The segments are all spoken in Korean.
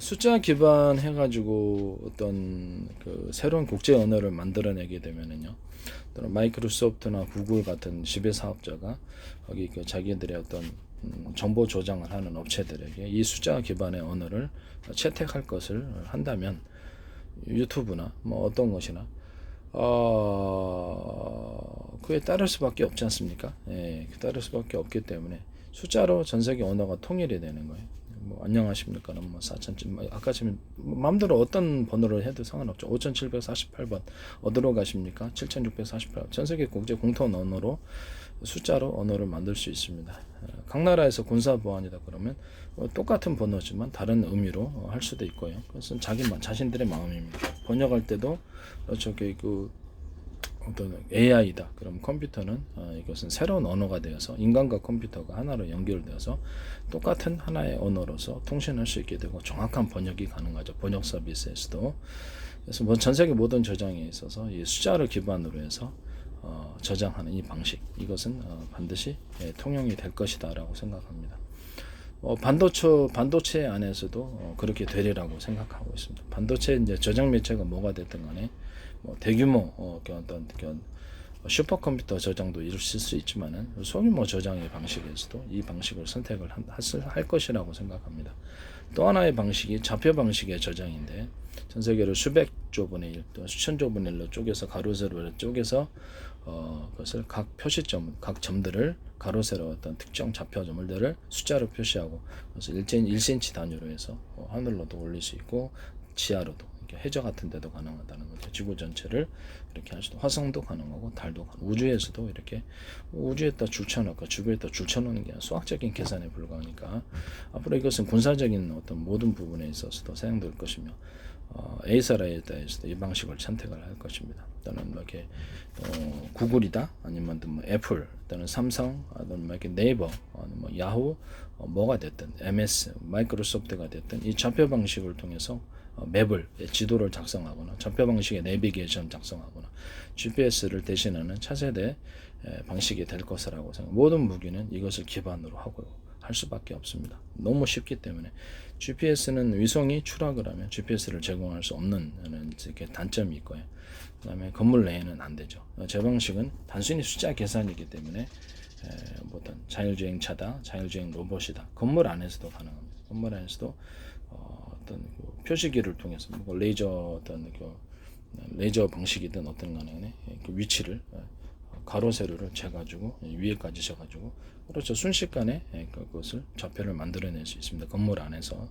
숫자 기반 해가지고 어떤 그 새로운 국제 언어를 만들어내게 되면은요. 또는 마이크로소프트나 구글 같은 지배 사업자가 거기 그 자기들의 어떤 정보 조장을 하는 업체들에게 이 숫자 기반의 언어를 채택할 것을 한다면 유튜브나 뭐 어떤 것이나 그에 따를 수밖에 없지 않습니까? 예, 따를 수밖에 없기 때문에 숫자로 전 세계 언어가 통일이 되는 거예요. 뭐 안녕하십니까는 뭐 4,000, 아까 지금 마음대로 어떤 번호를 해도 상관없죠. 5,748번 어디로 가십니까? 7,648번 전 세계 국제 공통 언어로 숫자로 언어를 만들 수 있습니다. 각 나라에서 군사 보안이다 그러면 똑같은 번호지만 다른 의미로 할 수도 있고요. 그것은 자신들의 마음입니다. 번역할 때도 저기 그 어떤 AI다. 그럼 컴퓨터는 이것은 새로운 언어가 되어서 인간과 컴퓨터가 하나로 연결되어서 똑같은 하나의 언어로서 통신할 수 있게 되고 정확한 번역이 가능하죠. 번역 서비스에서도. 그래서 뭐 전 세계 모든 저장에 있어서 이 숫자를 기반으로 해서 저장하는 이 방식 이것은 반드시 통용이 될 것이다라고 생각합니다. 반도체 안에서도 그렇게 되리라고 생각하고 있습니다. 반도체 이제 저장 매체가 뭐가 됐든 간에 뭐 대규모 어떤 슈퍼컴퓨터 저장도 이루실 수 있지만은 소규모 저장의 방식에서도 이 방식을 선택을 할 것이라고 생각합니다. 또 하나의 방식이 좌표 방식의 저장인데 전 세계를 수백 조분의 1, 또 수천 조분의 1로 쪼개서 가로 세로로 쪼개서 그것을 각 표시점, 각 점들을 가로 세로 어떤 특정 좌표점들을 숫자로 표시하고 그래서 1cm 단위로 해서 하늘로도 올릴 수 있고 지하로도 해저 같은 데도 가능하다는 거죠. 지구 전체를 이렇게 할 수도 화성도 가능하고 달도 가능하고 우주에서도 이렇게 우주에다 줄 쳐놓고 지구에다 줄 쳐놓는 게 수학적인 계산에 불과하니까 앞으로 이것은 군사적인 어떤 모든 부분에 있어서도 사용될 것이며 A사라에 대해서도 이 방식을 선택을 할 것입니다. 또는 뭐 이렇게 구글이다 아니면 뭐 애플 또는 삼성 또는 뭐 이렇게 네이버 뭐 야후 뭐가 됐든 MS 마이크로소프트가 됐든 이 좌표 방식을 통해서 맵을 지도를 작성하거나 좌표 방식의 내비게이션 작성하거나 GPS를 대신하는 차세대 방식이 될 것이라고 생각. 모든 무기는 이것을 기반으로 하고 할 수밖에 없습니다. 너무 쉽기 때문에 GPS는 위성이 추락을 하면 GPS를 제공할 수 없는 이렇게 단점이 있고요. 그다음에 건물 내에는 안 되죠. 제 방식은 단순히 숫자 계산이기 때문에 어떤 자율주행차다, 자율주행 로봇이다. 건물 안에서도 가능합니다. 건물 안에서도 어떤 그 표시기를 통해서 뭐 레이저 어떤 그 레이저 방식이든 어떤 간에 그 위치를 가로 세로를 재가지고 위에까지 재가지고 그렇죠 순식간에 그것을 좌표를 만들어낼 수 있습니다. 건물 안에서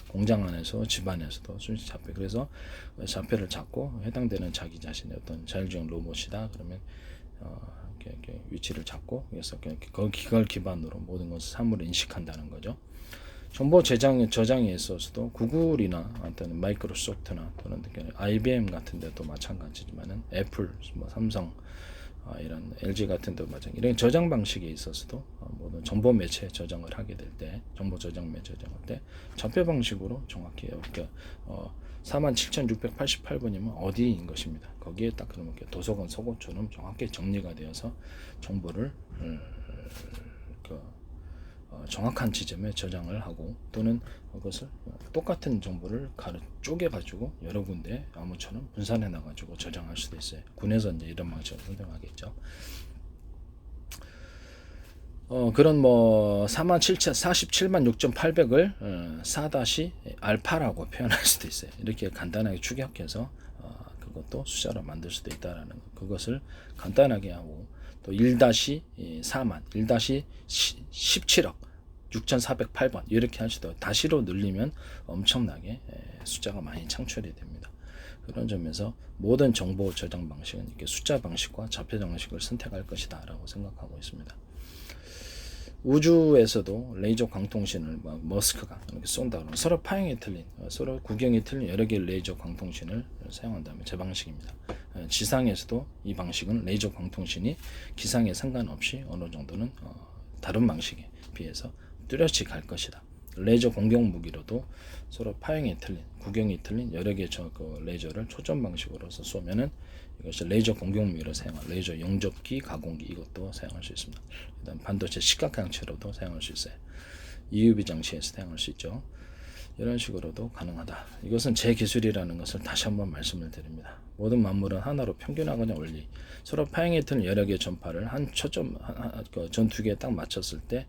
공장 안에서 집 안에서도 순식 좌표 그래서 좌표를 잡고 해당되는 자기 자신의 어떤 자율주행 로봇이다 그러면 이렇게 위치를 잡고 그래서 그걸 기반으로 모든 것을 사물을 인식한다는 거죠. 정보 저장에 있어서도 구글이나 어떤 마이크로소프트나 또는 IBM 같은 데도 마찬가지지만은 애플, 뭐 삼성 이런 LG 같은 데도 마찬가지. 이런 저장 방식에 있어서도 모든 정보 매체 저장을 하게 될 때, 정보 저장 매체 저장할 때 좌표 방식으로 정확히 이렇게 47,688번이면 어디인 것입니다. 거기에 딱 그러면 도서관 속옷처럼 정확히 정리가 되어서 정보를 정확한 지점에 저장을 하고 또는 그것을 똑같은 정보를 쪼개 가지고 여러 군데 암호처럼 분산해 놔 가지고 저장할 수도 있어요. 군에서 이제 이런 방식으로 선택하겠죠. 그런 뭐 47만 6,800을 4-알파라고 표현할 수도 있어요. 이렇게 간단하게 추격해서 그것도 숫자로 만들 수도 있다라는 것. 그것을 간단하게 하고 또 1-4만 1-17억 6,408번 이렇게 할 수도 다시로 늘리면 엄청나게 숫자가 많이 창출이 됩니다. 그런 점에서 모든 정보 저장 방식은 이렇게 숫자 방식과 좌표 방식을 선택할 것이다 라고 생각하고 있습니다. 우주에서도 레이저 광통신을 머스크가 이렇게 쏜다 그러면 서로 파형이 틀린 서로 구경이 틀린 여러 개의 레이저 광통신을 사용한다면 제 방식입니다. 지상에서도 이 방식은 레이저 광통신이 기상에 상관없이 어느 정도는 다른 방식에 비해서 뚜렷이 갈 것이다. 레이저 공격 무기로도 서로 파형이 틀린, 구경이 틀린 여러 개의 레이저를 초점 방식으로서 쏘면은 이것이 레이저 공격 무기로 사용한 레이저 용접기, 가공기 이것도 사용할 수 있습니다. 그다음 반도체 시각장치로도 사용할 수 있어요. EUV 장치에서 사용할 수 있죠. 이런 식으로도 가능하다. 이것은 제 기술이라는 것을 다시 한번 말씀을 드립니다. 모든 만물은 하나로 평균하거나 원리, 서로 파행이 트는 여러 개의 전파를 한 초점, 전투기에 딱 맞췄을 때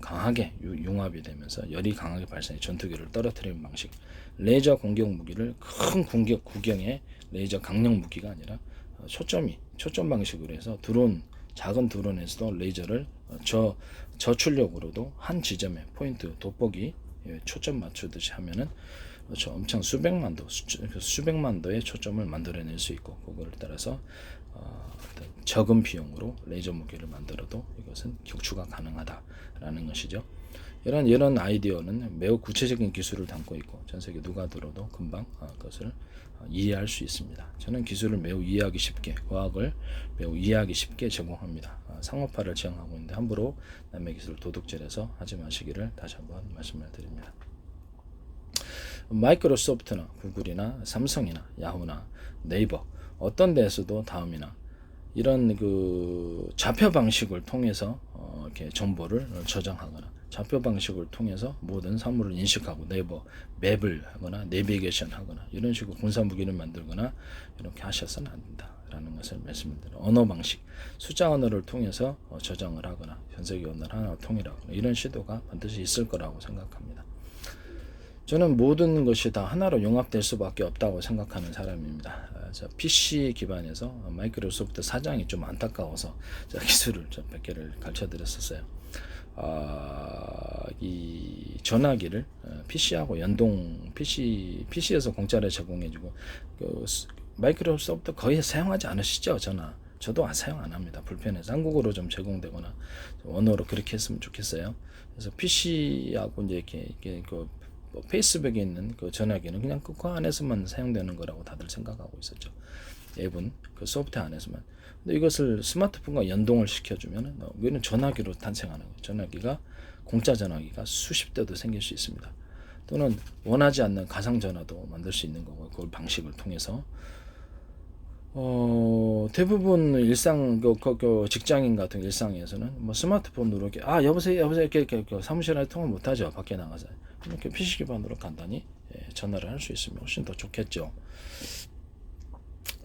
강하게 융합이 되면서 열이 강하게 발생해 전투기를 떨어뜨리는 방식. 레이저 공격 무기를 큰 공격 구경의 레이저 강력 무기가 아니라 초점 방식으로 해서 작은 드론에서도 레이저를 저출력으로도 한 지점에 포인트 돋보기 초점 맞추듯이 하면은 엄청 수백만 도의 초점을 만들어낼 수 있고, 그거를 따라서 어떤 적은 비용으로 레이저 무기를 만들어도 이것은 격추가 가능하다라는 것이죠. 이런 아이디어는 매우 구체적인 기술을 담고 있고 전 세계 누가 들어도 금방 그것을 이해할 수 있습니다. 저는 기술을 매우 이해하기 쉽게, 과학을 매우 이해하기 쉽게 제공합니다. 상업화를 지향하고 있는데 함부로 남의 기술을 도둑질해서 하지 마시기를 다시 한번 말씀을 드립니다. 마이크로소프트나 구글이나 삼성이나 야후나 네이버 어떤 데에서도 다음이나 이런 그 좌표 방식을 통해서 이렇게 정보를 저장하거나 좌표 방식을 통해서 모든 사물을 인식하고 네이버 맵을 하거나 내비게이션 하거나 이런 식으로 군사 무기를 만들거나 이렇게 하셔서는 안 된다라는 것을 말씀드려요. 언어 방식, 숫자 언어를 통해서 저장을 하거나 전 세계 언어를 하나 통일하거나 이런 시도가 반드시 있을 거라고 생각합니다. 저는 모든 것이 다 하나로 융합될 수밖에 없다고 생각하는 사람입니다. PC 기반에서 마이크로소프트 사장이 좀 안타까워서 기술을 좀 몇 개를 가르쳐 드렸었어요. 이 전화기를 PC하고 PC에서 공짜로 제공해주고, 마이크로소프트 거의 사용하지 않으시죠? 전화. 저도 사용 안 합니다. 불편해서 한국어로 좀 제공되거나 언어로 그렇게 했으면 좋겠어요. 그래서 PC하고 이제 이렇게 페이스북에 있는 그 전화기는 그냥 그 안에서만 사용되는 거라고 다들 생각하고 있었죠. 앱은 그 소프트웨어 안에서만. 근데 이것을 스마트폰과 연동을 시켜주면 우리는 전화기로 탄생하는 거예요. 전화기가 공짜 전화기가 수십 대도 생길 수 있습니다. 또는 원하지 않는 가상 전화도 만들 수 있는 거고, 그 방식을 통해서 대부분 일상 직장인 같은 일상에서는 뭐 스마트폰으로 이렇게 여보세요 이렇게 사무실에 통화 못 하죠. 밖에 나가서 이렇게 PC 기반으로 간단히 전화를 할 수 있으면 훨씬 더 좋겠죠.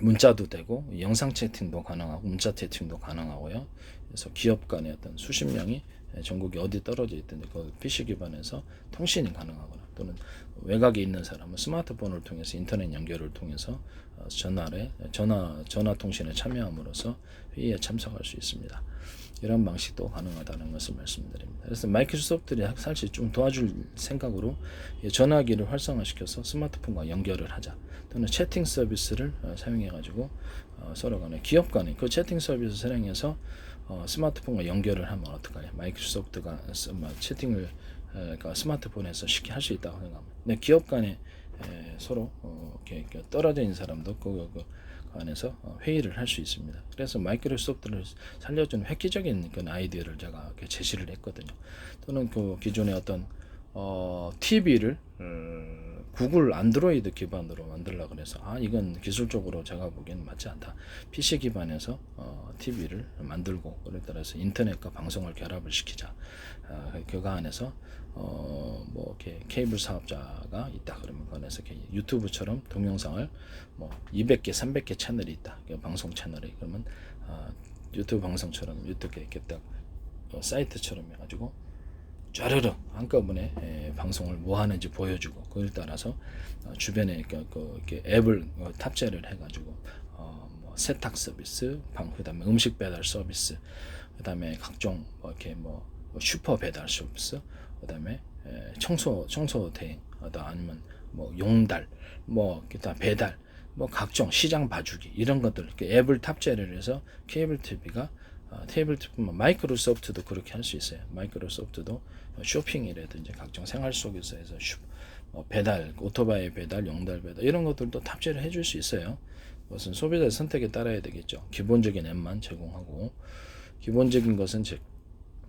문자도 되고 영상 채팅도 가능하고 문자 채팅도 가능하고요. 그래서 기업 간의 어떤 수십 명이 전국에 어디 떨어져 있든지 그 PC 기반에서 통신이 가능하거나, 또는 외곽에 있는 사람은 스마트폰을 통해서 인터넷 연결을 통해서 전화 통신에 참여함으로써 회의에 참석할 수 있습니다. 이런 방식도 가능하다는 것을 말씀드립니다. 그래서 마이크로소프트들이 사실 좀 도와줄 생각으로 전화기를 활성화시켜서 스마트폰과 연결을 하자, 또는 채팅 서비스를 사용해가지고 서로 간에 기업 간에 그 채팅 서비스 사용해서 스마트폰과 연결을 하면 어떡하냐. 마이크로소프트가 채팅을 스마트폰에서 쉽게 할 수 있다고 생각합니다. 근데 기업 간에 서로 이렇게 떨어져 있는 사람도 그 안에서 회의를 할 수 있습니다. 그래서 마이크로소프트를 살려주는 획기적인 그런 아이디어를 제가 제시를 했거든요. 또는 그 기존의 어떤 TV를 구글 안드로이드 기반으로 만들려고 그래서 이건 기술적으로 제가 보기에는 맞지 않다. PC 기반에서 TV를 만들고, 그에 따라서 인터넷과 방송을 결합을 시키자. 그 안에서 뭐 이렇게 케이블 사업자가 있다 그러면 그 안에서 유튜브처럼 동영상을 뭐 200개, 300개 채널이 있다. 방송 채널이 그러면 유튜브 방송처럼 유튜브에 이렇게 딱 사이트처럼 해가지고 쫘르르 한꺼번에 방송을 뭐 하는지 보여주고, 그에 따라서 주변에 이렇게 앱을 탑재를 해가지고 뭐 세탁 서비스, 그다음에 음식 배달 서비스, 그다음에 각종 이렇게 슈퍼 배달 서비스, 그다음에 청소 대행, 아니면 용달, 기타 배달, 각종 시장 봐주기 이런 것들 이렇게 앱을 탑재를 해서 케이블 TV가 마이크로소프트도 그렇게 할 수 있어요. 마이크로소프트도 쇼핑이라든지 각종 생활 속에서 해서 배달, 오토바이 배달, 용달 배달 이런 것들도 탑재를 해줄 수 있어요. 그것은 소비자의 선택에 따라야 되겠죠. 기본적인 앱만 제공하고, 기본적인 것은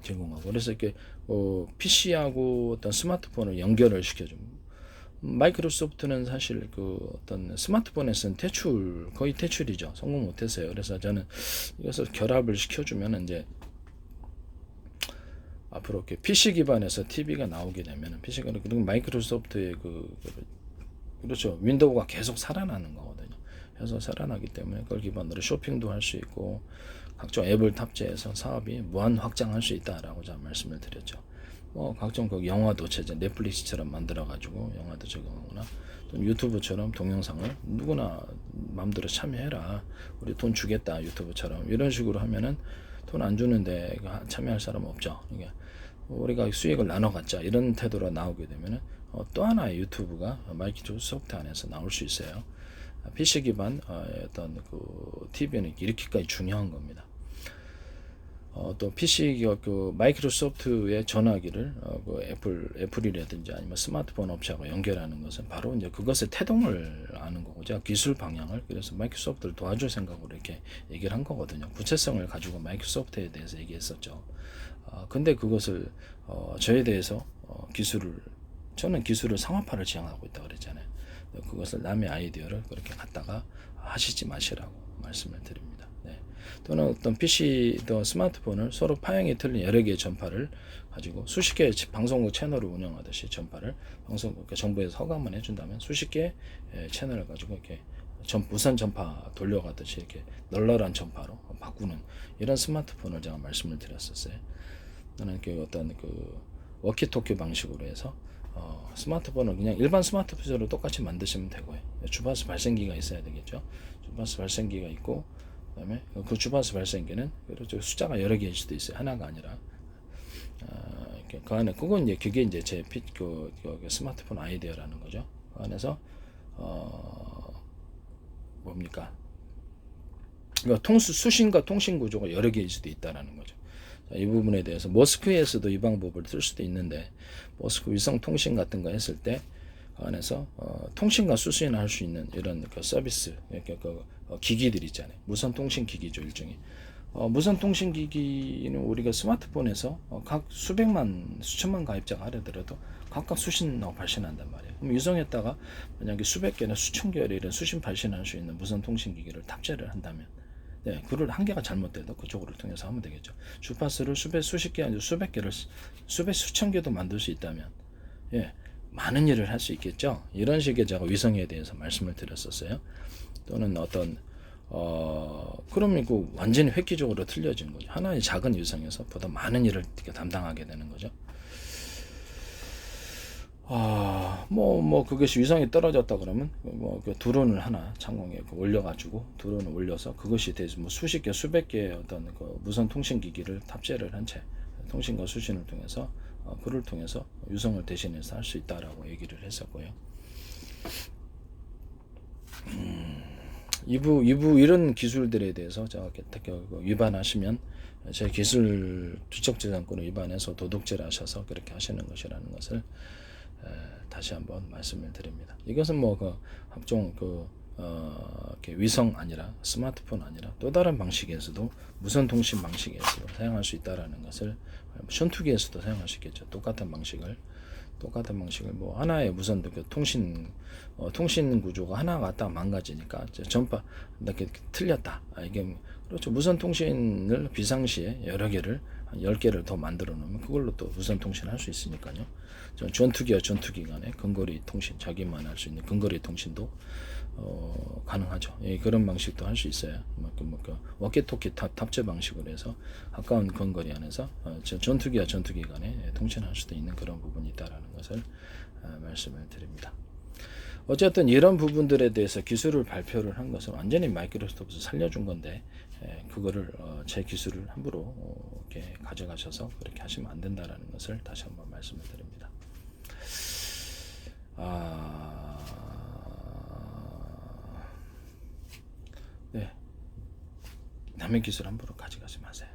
제공하고, 그래서 이렇게 PC하고 어떤 스마트폰을 연결을 시켜줍니다. 마이크로소프트는 사실 어떤 스마트폰에서는 거의 퇴출이죠. 성공 못했어요. 그래서 저는 이것을 결합을 시켜주면 이제 앞으로 이렇게 PC 기반에서 TV가 나오게 되면 PC가 그리고 마이크로소프트의 그렇죠. 윈도우가 계속 살아나는 거거든요. 그래서 살아나기 때문에 그걸 기반으로 쇼핑도 할 수 있고 각종 앱을 탑재해서 사업이 무한 확장할 수 있다라고 제가 말씀을 드렸죠. 뭐 각종 그 영화도 제재 넷플릭스처럼 만들어 가지고 영화도 적용하거나 또 유튜브처럼 동영상을 누구나 마음대로 참여해라. 우리 돈 주겠다 유튜브처럼 이런 식으로 하면은 돈 안 주는데 참여할 사람 없죠. 그러니까 우리가 수익을 나눠 갖자 이런 태도로 나오게 되면은 또 하나의 유튜브가 마이크로소프트 안에서 나올 수 있어요. PC 기반 어떤 그 TV는 이렇게까지 중요한 겁니다. 또 PC 그 마이크로소프트의 전화기를 그 애플이라든지 아니면 스마트폰 업체하고 연결하는 것은 바로 이제 그것의 태동을 아는 거고 제가 기술 방향을 그래서 마이크로소프트를 도와줄 생각으로 이렇게 얘기를 한 거거든요. 구체성을 가지고 마이크로소프트에 대해서 얘기했었죠. 근데 그것을 저에 대해서 저는 기술을 상업화를 지향하고 있다고 그랬잖아요. 그것을 남의 아이디어를 그렇게 갖다가 하시지 마시라고 말씀을 드립니다. 네. 또는 어떤 PC, 또 스마트폰을 서로 파형이 틀린 여러 개의 전파를 가지고 수십 개의 방송국 채널을 운영하듯이 전파를 방송국 정부에서 허가만 해준다면 수십 개의 채널을 가지고 이렇게 무선 전파 돌려가듯이 이렇게 널널한 전파로 바꾸는 이런 스마트폰을 제가 말씀을 드렸었어요. 또는 그 어떤 그 워키토키 방식으로 해서 스마트폰을 그냥 일반 스마트폰으로 똑같이 만드시면 되고요. 주파수 발생기가 있어야 되겠죠. 주파수 발생기가 있고 그다음에 그 주파수 발생기는 그렇죠. 숫자가 여러 개일 수도 있어요. 하나가 아니라 그 안에 그건 이제 그게 이제 제 스마트폰 아이디어라는 거죠. 그 안에서 뭡니까? 수신과 통신 구조가 여러 개일 수도 있다라는 거죠. 이 부분에 대해서 모스크에서도 이 방법을 쓸 수도 있는데 모스크 위성 통신 같은 거 했을 때 그 안에서 통신과 수신을 할 수 있는 이런 그 서비스 기기들 있잖아요. 무선 통신 기기죠 일종의. 무선 통신 기기는 우리가 스마트폰에서 각 수천만 가입자가 하려더라도 각각 수신하고 발신한단 말이에요. 그럼 유성에다가 만약에 수백 개나 수천 개의 이런 수신 발신할 수 있는 무선 통신 기기를 탑재를 한다면 네, 그걸 한 개가 잘못돼도 그쪽으로 통해서 하면 되겠죠. 주파수를 수십 개 아니고 수백 개를 수천 개도 만들 수 있다면 예, 많은 일을 할 수 있겠죠. 이런 식의 제가 위성에 대해서 말씀을 드렸었어요. 또는 어떤 그러면 그 완전히 획기적으로 틀려진 거죠. 하나의 작은 위성에서 보다 많은 일을 담당하게 되는 거죠. 그것이 위성이 떨어졌다 그러면 그 드론을 하나 창공에 올려가지고 드론을 올려서 그것이 대해서 수십 개 수백 개의 어떤 그 무선 통신 기기를 탑재를 한 채 통신과 수신을 통해서 그를 통해서 위성을 대신해서 할 수 있다라고 얘기를 했었고요. 이런 기술들에 대해서 제가 위반하시면 제 기술 지적재산권을 위반해서 도둑질 하셔서 그렇게 하시는 것이라는 것을 다시 한번 말씀을 드립니다. 이것은 각종 이렇게 위성 아니라 스마트폰 아니라 또 다른 방식에서도 무선 통신 방식에서 사용할 수 있다라는 것을 전투기에서도 사용할 수 있겠죠. 똑같은 방식을 하나의 무선 통신 구조가 하나가 갖다가 망가지니까 전파 이렇게 틀렸다. 이게 그렇죠. 무선 통신을 비상시에 여러 개를 한 10개를 더 만들어 놓으면 그걸로 또 무선 통신을 할 수 있으니까요. 전투기와 전투기 간의 근거리 통신, 자기만 할 수 있는 근거리 통신도 가능하죠. 예, 그런 방식도 할 수 있어요. 워키토키 탑재 방식으로 해서 가까운 근거리 안에서 전투기와 전투기 간에 통신할 수도 있는 그런 부분이 있다라는 것을 말씀을 드립니다. 어쨌든 이런 부분들에 대해서 기술을 발표를 한 것은 완전히 마이크로소프트 살려준 건데 그거를 제 기술을 함부로 이렇게 가져가셔서 그렇게 하시면 안 된다라는 것을 다시 한번 말씀을 드립니다. 네, 남의 기술 함부로 가져가지 마세요.